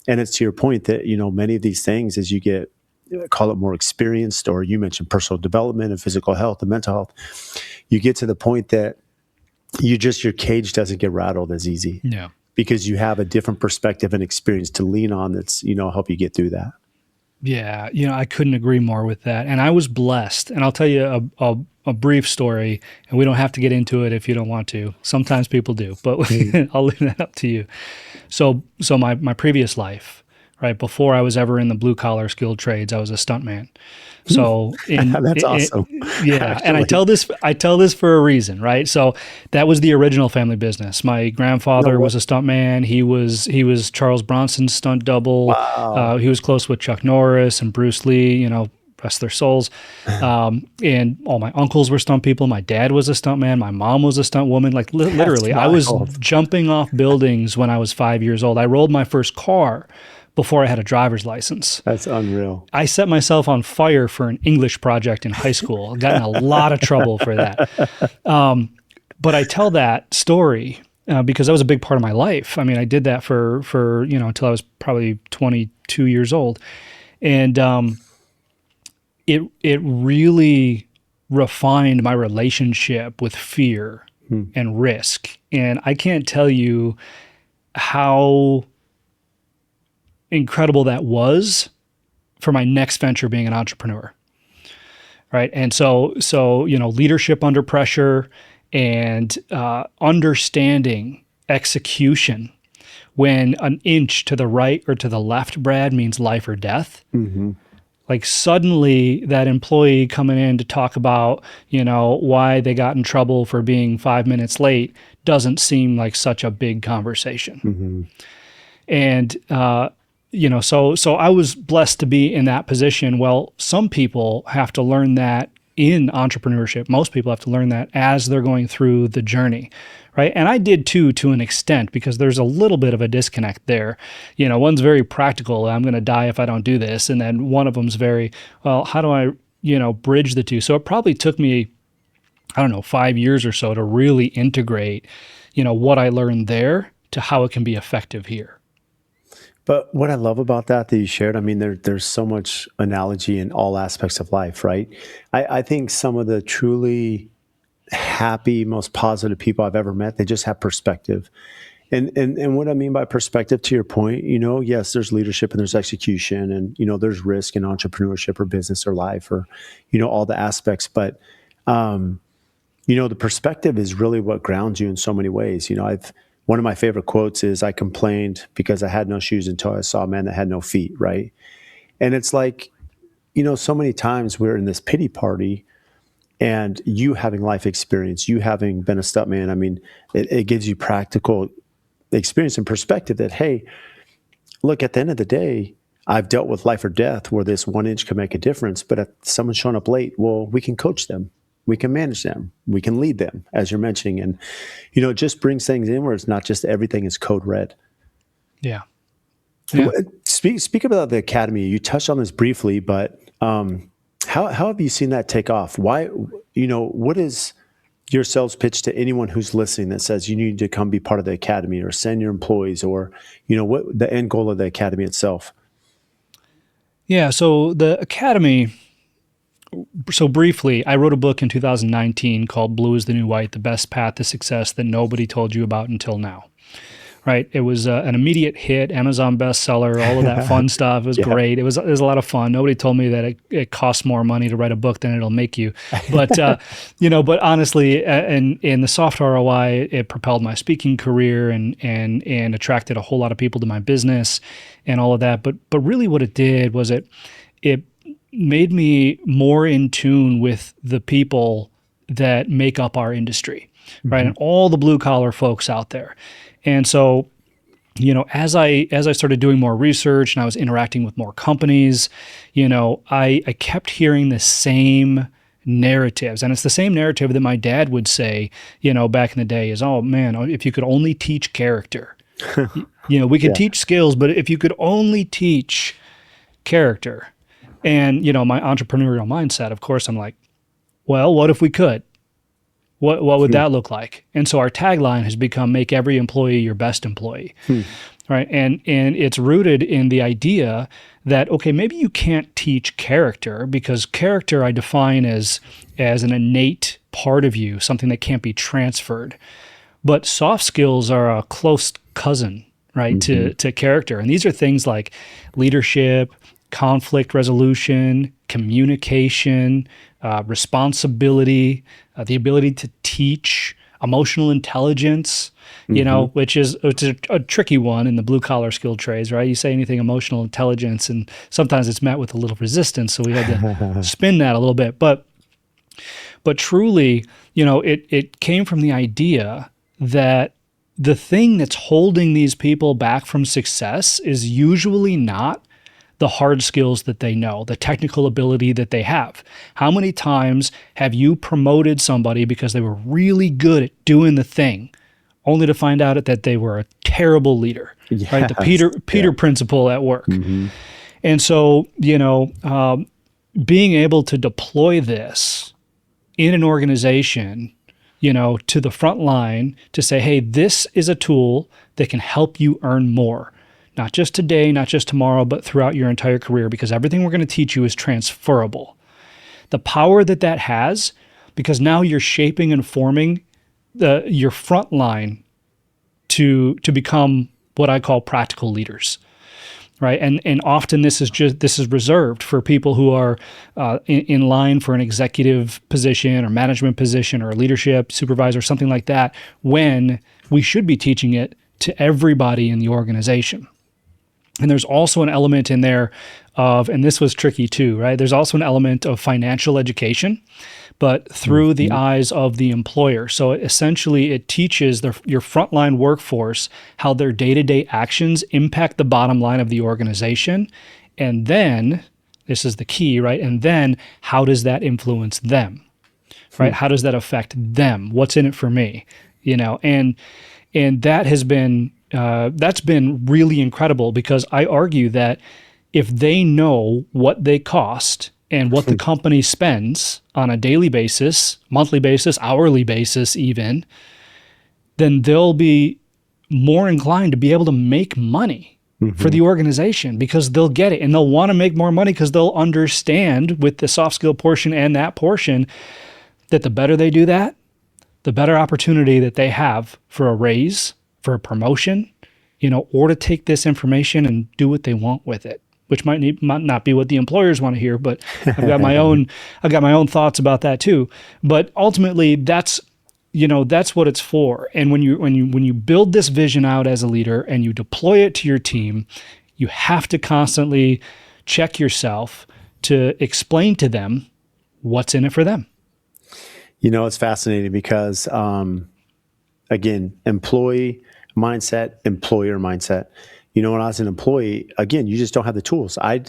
And it's to your point that, many of these things, as you get, call it more experienced, or you mentioned personal development and physical health and mental health, you get to the point that your cage doesn't get rattled as easy. Yeah. Because you have a different perspective and experience to lean on that's, help you get through that. Yeah. I couldn't agree more with that. And I was blessed. And I'll tell you a brief story, and we don't have to get into it if you don't want to. Sometimes people do, but I'll leave that up to you. So my previous life, right, before I was ever in the blue collar skilled trades, I was a stuntman. So that's awesome. Yeah. Actually. And I tell this for a reason, right? So that was the original family business. My grandfather was a stuntman. He was Charles Bronson's stunt double. Wow. He was close with Chuck Norris and Bruce Lee, rest their souls. And all my uncles were stunt people. My dad was a stuntman. My mom was a stunt woman. Like literally, I was jumping off buildings when I was 5 years old. I rolled my first car before I had a driver's license. That's unreal. I set myself on fire for an English project in high school. I got in a lot of trouble for that. But I tell that story because that was a big part of my life. I mean, I did that for until I was probably 22 years old. And it really refined my relationship with fear and risk. And I can't tell you how incredible that was for my next venture, being an entrepreneur. right? And so leadership under pressure and understanding execution when an inch to the right or to the left, Brad, means life or death. Mm-hmm. Like suddenly that employee coming in to talk about, why they got in trouble for being 5 minutes late doesn't seem like such a big conversation. Mm-hmm. And, so I was blessed to be in that position. Well, some people have to learn that in entrepreneurship. Most people have to learn that as they're going through the journey, right? And I did too, to an extent, because there's a little bit of a disconnect there. One's very practical. I'm going to die if I don't do this. And then one of them's very, well, how do I, bridge the two? So it probably took me, 5 years or so to really integrate, what I learned there to how it can be effective here. But what I love about that you shared, I mean, there's so much analogy in all aspects of life, right? I think some of the truly happy, most positive people I've ever met, they just have perspective. And what I mean by perspective, to your point, yes, there's leadership and there's execution, and there's risk in entrepreneurship or business or life, or all the aspects. But the perspective is really what grounds you in so many ways. One of my favorite quotes is, "I complained because I had no shoes until I saw a man that had no feet," right? And it's like, so many times we're in this pity party, and you having life experience, you having been a stuntman, I mean, it gives you practical experience and perspective that, hey, look, at the end of the day, I've dealt with life or death where this 1 inch can make a difference. But if someone's showing up late, well, we can coach them. We can manage them. We can lead them, as you're mentioning. And, it just brings things in where it's not just everything is code red. Yeah. Yeah. Speak about the academy. You touched on this briefly, but how have you seen that take off? Why, what is your sales pitch to anyone who's listening that says you need to come be part of the academy, or send your employees, or, what the end goal of the academy itself? Yeah. So the academy, so briefly, I wrote a book in 2019 called Blue is the New White, The Best Path to Success That Nobody Told You About Until Now. Right. It was an immediate hit, Amazon bestseller, all of that fun stuff. It was great. It was a lot of fun. Nobody told me that it costs more money to write a book than it'll make you. But, but honestly, in the soft ROI, it propelled my speaking career and attracted a whole lot of people to my business and all of that. But really what it did was it made me more in tune with the people that make up our industry, right? Mm-hmm. And all the blue collar folks out there. And so, as I started doing more research and I was interacting with more companies, I kept hearing the same narratives. And it's the same narrative that my dad would say, back in the day is, oh man, if you could only teach character, we could teach skills, but if you could only teach character. And, my entrepreneurial mindset, of course, I'm like, well, what if we could? What would that look like? And so our tagline has become, make every employee your best employee. Right. And it's rooted in the idea that, okay, maybe you can't teach character, because character I define as an innate part of you, something that can't be transferred. But soft skills are a close cousin, right, to character. And these are things like leadership, conflict resolution, communication, responsibility, the ability to teach, emotional intelligence, which is a tricky one in the blue collar skilled trades, right? You say anything emotional intelligence, and sometimes it's met with a little resistance. So we had to spin that a little bit. But truly, it came from the idea that the thing that's holding these people back from success is usually not the hard skills that they know, the technical ability that they have. How many times have you promoted somebody because they were really good at doing the thing, only to find out that they were a terrible leader, right? The Peter principle at work. And so, being able to deploy this in an organization, to the front line to say, hey, this is a tool that can help you earn more. Not just today, not just tomorrow, but throughout your entire career, because everything we're going to teach you is transferable. The power that has, because now you're shaping and forming your front line to become what I call practical leaders. right? And often this is reserved for people who are in line for an executive position or management position or a leadership supervisor, something like that, when we should be teaching it to everybody in the organization. And there's also an element in there of, and this was tricky too, right? There's also an element of financial education, but through the eyes of the employer. So essentially, it teaches your frontline workforce how their day-to-day actions impact the bottom line of the organization. And then, this is the key, right? And then, how does that influence them, right? How does that affect them? What's in it for me? And that has been that's been really incredible, because I argue that if they know what they cost and what the company spends on a daily basis, monthly basis, hourly basis even, then they'll be more inclined to be able to make money for the organization, because they'll get it and they'll want to make more money, because they'll understand with the soft skill portion and that portion that the better they do that, the better opportunity that they have for a raise, for a promotion, or to take this information and do what they want with it, which might not be what the employers want to hear, but I've got my own thoughts about that too. But ultimately, that's what it's for. And when you build this vision out as a leader and you deploy it to your team, you have to constantly check yourself to explain to them what's in it for them. It's fascinating because, again, employee mindset, employer mindset. When I was an employee, again, you just don't have the tools. I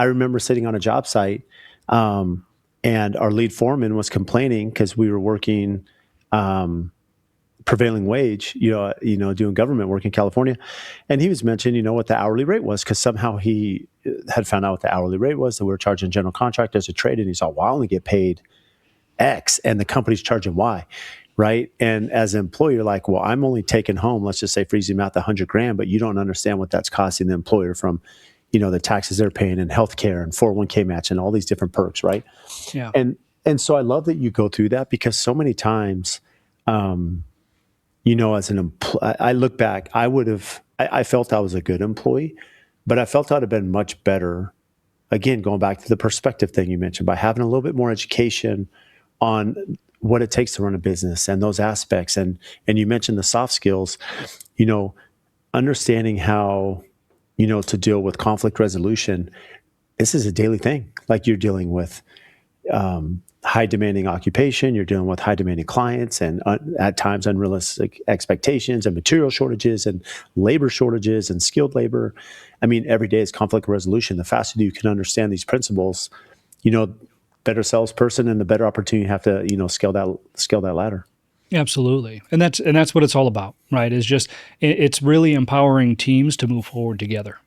remember sitting on a job site, and our lead foreman was complaining because we were working prevailing wage, doing government work in California, and he was mentioning, what the hourly rate was, because somehow he had found out what the hourly rate was that we were charging general contractors a trade, and he saw, well, I only get paid X, and the company's charging Y. Right. And as an employer, you're like, well, I'm only taking home, let's just say for easy math, $100,000, but you don't understand what that's costing the employer from, the taxes they're paying and healthcare and 401k match and all these different perks. Right. Yeah. And so I love that you go through that, because so many times, as I look back, I felt I was a good employee, but I felt I'd have been much better. Again, going back to the perspective thing you mentioned, by having a little bit more education on what it takes to run a business and those aspects. And you mentioned the soft skills, understanding how, to deal with conflict resolution. This is a daily thing. Like, you're dealing with high demanding occupation, you're dealing with high demanding clients, and at times unrealistic expectations, and material shortages and labor shortages and skilled labor. I mean, every day is conflict resolution. The faster you can understand these principles, better salesperson, and the better opportunity you have to, scale that ladder. Absolutely. And that's what it's all about, right? It's really empowering teams to move forward together.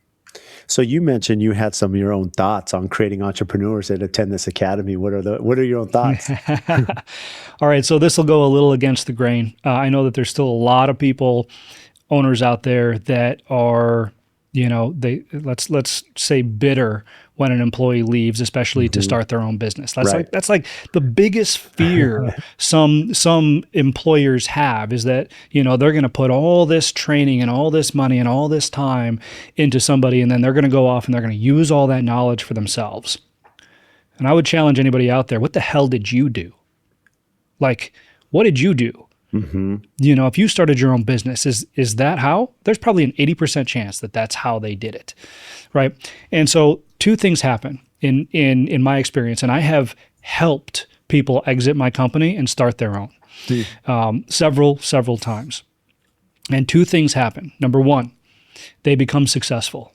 So you mentioned you had some of your own thoughts on creating entrepreneurs that attend this academy. What are your own thoughts? All right. So this will go a little against the grain. I know that there's still a lot of owners out there that are, let's say, bitter when an employee leaves, especially to start their own business. That's like the biggest fear some employers have, is that, they're going to put all this training and all this money and all this time into somebody, and then they're going to go off and they're going to use all that knowledge for themselves. And I would challenge anybody out there, what the hell did you do? Like, what did you do? If you started your own business, is that how? There's probably an 80% chance that that's how they did it, right? And so two things happen in my experience, and I have helped people exit my company and start their own several times. And two things happen. Number one, they become successful,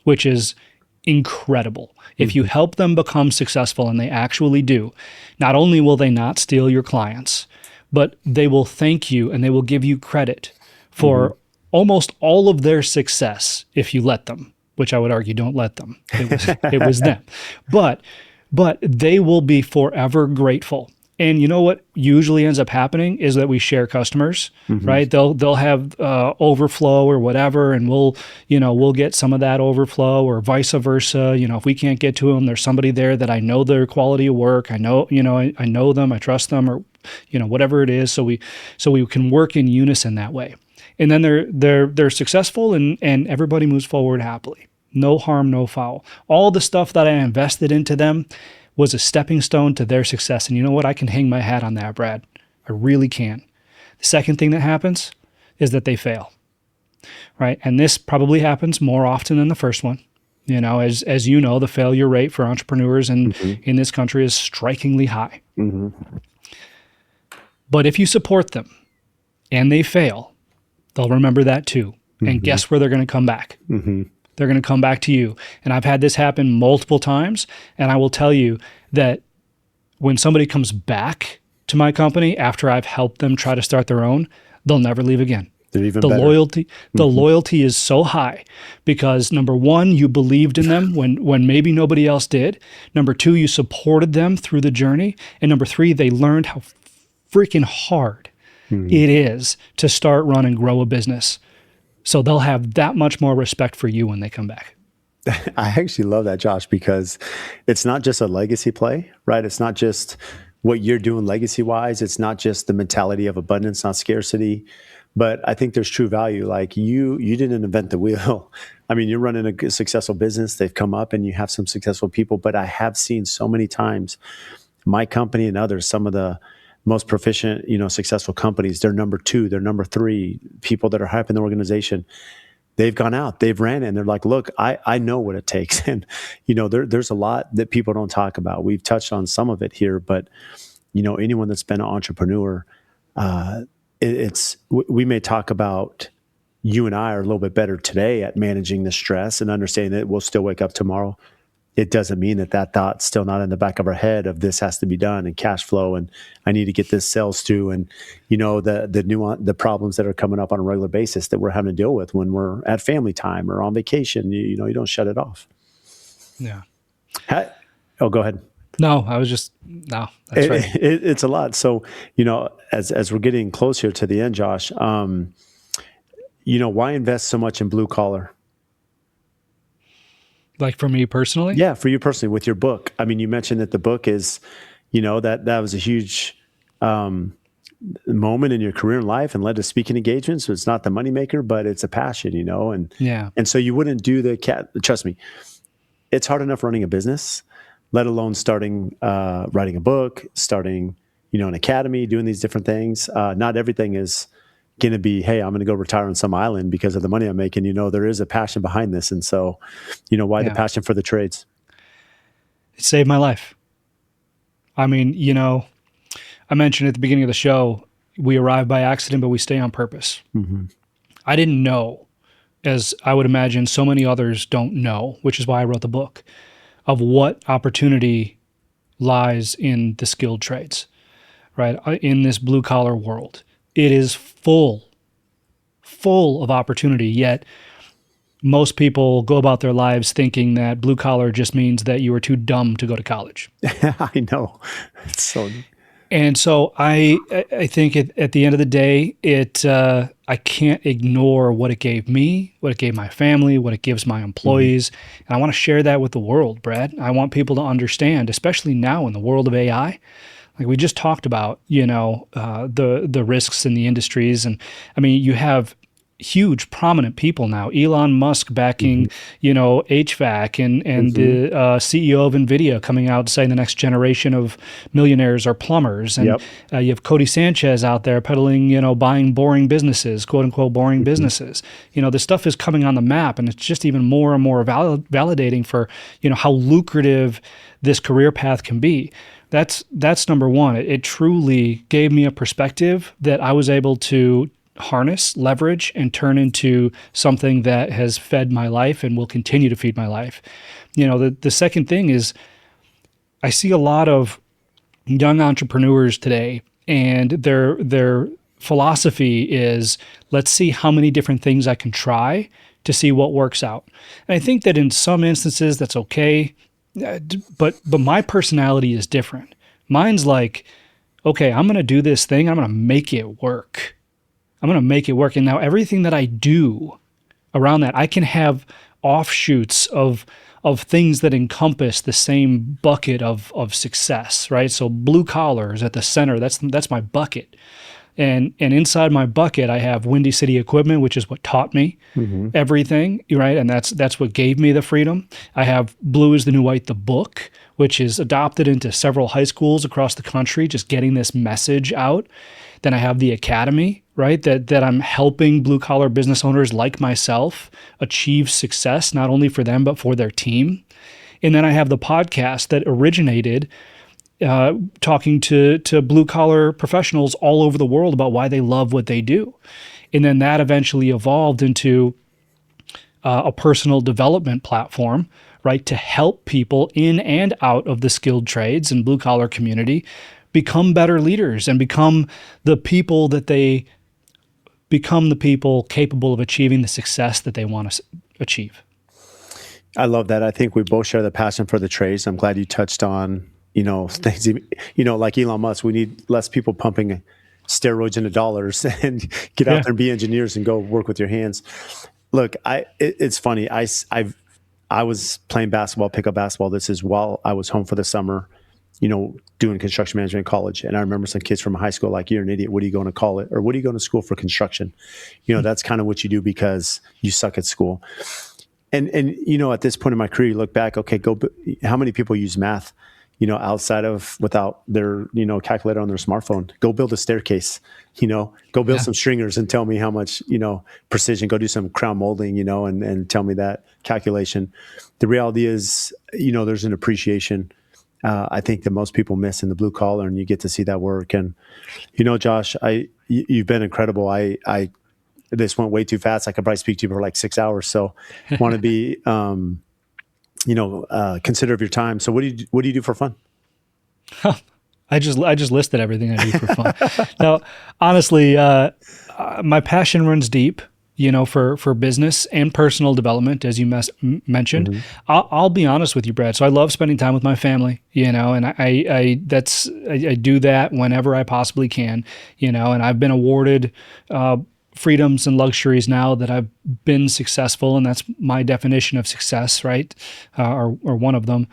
which is incredible. If you help them become successful, and they actually do, not only will they not steal your clients, but they will thank you and they will give you credit for almost all of their success if you let them, which I would argue, don't let them. It was them. But they will be forever grateful. And you know what usually ends up happening is that we share customers, right? They'll have overflow or whatever, and we'll get some of that overflow, or vice versa. If we can't get to them, there's somebody there that I know their quality of work. I know, I know them, I trust them, or whatever it is. So we can work in unison that way. And then they're successful, and everybody moves forward happily. No harm, no foul. All the stuff that I invested into them was a stepping stone to their success. And you know what? I can hang my hat on that, Brad. I really can. The second thing that happens is that they fail, right? And this probably happens more often than the first one. You know, as you know, the failure rate for entrepreneurs in this country is strikingly high. But if you support them and they fail, they'll remember that too. And guess where they're going to come back? They're going to come back to you. And I've had this happen multiple times. And I will tell you that when somebody comes back to my company after I've helped them try to start their own, they'll never leave again. They're even The better. loyalty is so high because number one, you believed in them when maybe nobody else did. Number two, you supported them through the journey. And number three, they learned how freaking hard it is to start, run, and grow a business. So they'll have that much more respect for you when they come back. I actually love that, Josh, because it's not just a legacy play, right? It's not just what you're doing legacy wise. It's not just the mentality of abundance, not scarcity. But I think there's true value. Like you didn't invent the wheel. I mean, you're running a successful business. They've come up and you have some successful people. But I have seen so many times my company and others, some of the most proficient, successful companies, they're number two, they're number three, people that are high up in the organization. They've gone out, they've ran it, and they're like, look, I know what it takes. And, there's a lot that people don't talk about. We've touched on some of it here, but, anyone that's been an entrepreneur, we may talk about you and I are a little bit better today at managing the stress and understanding that we'll still wake up tomorrow. It doesn't mean that thought's still not in the back of our head of this has to be done and cash flow and I need to get this sales to and the problems that are coming up on a regular basis that we're having to deal with when we're at family time or on vacation. You don't shut it off. Yeah. Go ahead. No, that's right. It's a lot. So, as we're getting close here to the end, Josh, why invest so much in blue collar? Like for me personally? Yeah, for you personally with your book. I mean, you mentioned that the book is, that was a huge moment in your career and life and led to speaking engagements. So it's not the moneymaker, but it's a passion, and yeah. And so you wouldn't do trust me, it's hard enough running a business, let alone starting, writing a book, starting, an academy, doing these different things. Not everything is going to be, hey, I'm going to go retire on some island because of the money I'm making. There is a passion behind this. And so, why the passion for the trades? It saved my life. I mean, I mentioned at the beginning of the show, we arrive by accident, but we stay on purpose. I didn't know, as I would imagine so many others don't know, which is why I wrote the book, of what opportunity lies in the skilled trades, right? In this blue collar world. It is full of opportunity, yet most people go about their lives thinking that blue collar just means that you are too dumb to go to college. I know. It's so... And so I think at the end of the day, I can't ignore what it gave me, what it gave my family, what it gives my employees. And I want to share that with the world, Brad. I want people to understand, especially now in the world of AI. Like we just talked about, the risks in the industries. And I mean, you have huge prominent people now, Elon Musk backing, HVAC and the CEO of NVIDIA coming out saying the next generation of millionaires are plumbers. And you have Cody Sanchez out there peddling, buying boring businesses, quote unquote, boring businesses. This stuff is coming on the map and it's just even more and more validating for, how lucrative this career path can be. That's number one. It truly gave me a perspective that I was able to harness, leverage, and turn into something that has fed my life and will continue to feed my life. The second thing is I see a lot of young entrepreneurs today, and their philosophy is, let's see how many different things I can try to see what works out. And I think that in some instances that's okay, but my personality is different. Mine's like, okay, I'm going to do this thing. I'm going to make it work. And now everything that I do around that, I can have offshoots of things that encompass the same bucket of success, right? So blue collar is at the center. That's my bucket. And inside my bucket, I have Windy City Equipment, which is what taught me everything, right? And that's what gave me the freedom. I have Blue is the New White, the book, which is adopted into several high schools across the country, just getting this message out. Then I have the Academy, right? That I'm helping blue collar business owners like myself achieve success, not only for them, but for their team. And then I have the podcast that originated talking to blue collar professionals all over the world about why they love what they do. And then that eventually evolved into a personal development platform, right, to help people in and out of the skilled trades and blue collar community become better leaders and become the people capable of achieving the success that they want to achieve. I love that. I think we both share the passion for the trades. I'm glad you touched on, things, like Elon Musk. We need less people pumping steroids into dollars and get out there and be engineers and go work with your hands. Look, it's funny. I was playing basketball, pickup basketball. This is while I was home for the summer, doing construction management in college. And I remember some kids from high school, like, you're an idiot. What are you going to call it? Or what are you going to school for construction? That's kind of what you do because you suck at school. And at this point in my career, you look back, okay, how many people use math, outside of without their, calculator on their smartphone? Go build a staircase, go build some stringers and tell me how much, precision, go do some crown molding, and tell me that calculation. The reality is, there's an appreciation, I think, that most people miss in the blue collar, and you get to see that work. And, Josh, you've been incredible. This went way too fast. I could probably speak to you for like 6 hours. So want to be, considerate of your time. So what do you do for fun? I just listed everything I do for fun. Now, honestly, my passion runs deep, for business and personal development, as you mentioned. Mm-hmm. I'll be honest with you, Brad. So I love spending time with my family, and I do that whenever I possibly can, and I've been awarded, freedoms and luxuries now that I've been successful, and that's my definition of success, right? Or one of them,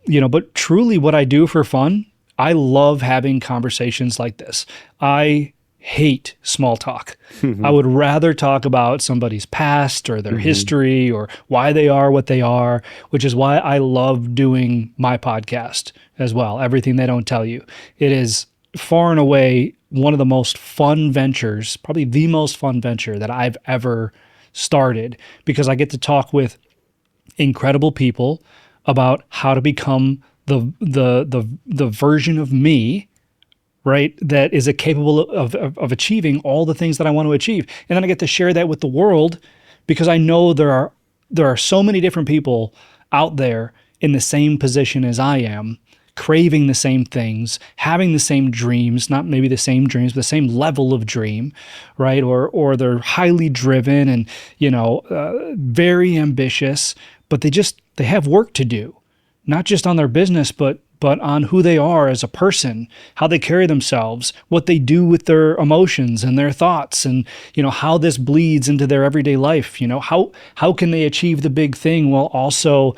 but truly what I do for fun, I love having conversations like this. I hate small talk. Mm-hmm. I would rather talk about somebody's past or their history or why they are what they are, which is why I love doing my podcast as well. Everything They Don't Tell You. It is far and away one of the most fun ventures, probably the most fun venture that I've ever started, because I get to talk with incredible people about how to become the version of me, right, that is capable of achieving all the things that I want to achieve. And then I get to share that with the world, because I know there are so many different people out there in the same position as I am, craving the same things, having the same dreams, not maybe the same dreams, but the same level of dream, right? Or they're highly driven and, very ambitious, but they have work to do, not just on their business, but on who they are as a person, how they carry themselves, what they do with their emotions and their thoughts, and, how this bleeds into their everyday life. How can they achieve the big thing while also,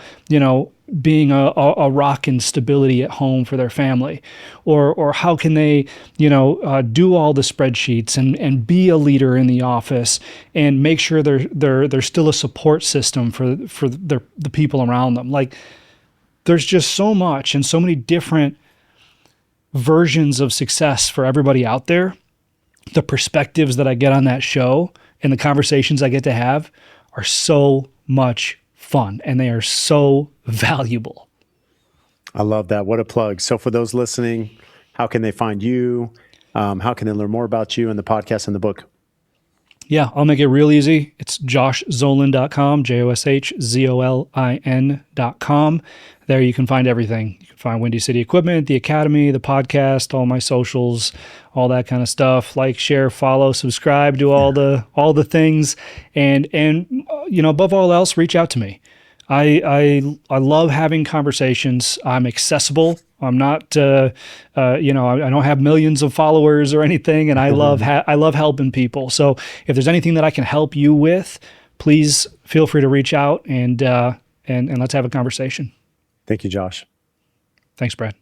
being a rock and stability at home for their family, or how can they, do all the spreadsheets and be a leader in the office and make sure they're still a support system for the people around them. Like, there's just so much and so many different versions of success for everybody out there. The perspectives that I get on that show and the conversations I get to have are so much fun, and they are so valuable. I love that. What a plug. So for those listening, how can they find you? How can they learn more about you and the podcast and the book? Yeah, I'll make it real easy. It's joshzolin.com, joshzolin.com. There you can find everything. You can find Windy City Equipment, the Academy, the podcast, all my socials, all that kind of stuff. Like, share, follow, subscribe, do all the things. And above all else, reach out to me. I love having conversations. I'm accessible. I'm not, I don't have millions of followers or anything, and I love helping people. So if there's anything that I can help you with, please feel free to reach out and let's have a conversation. Thank you, Josh. Thanks, Brad.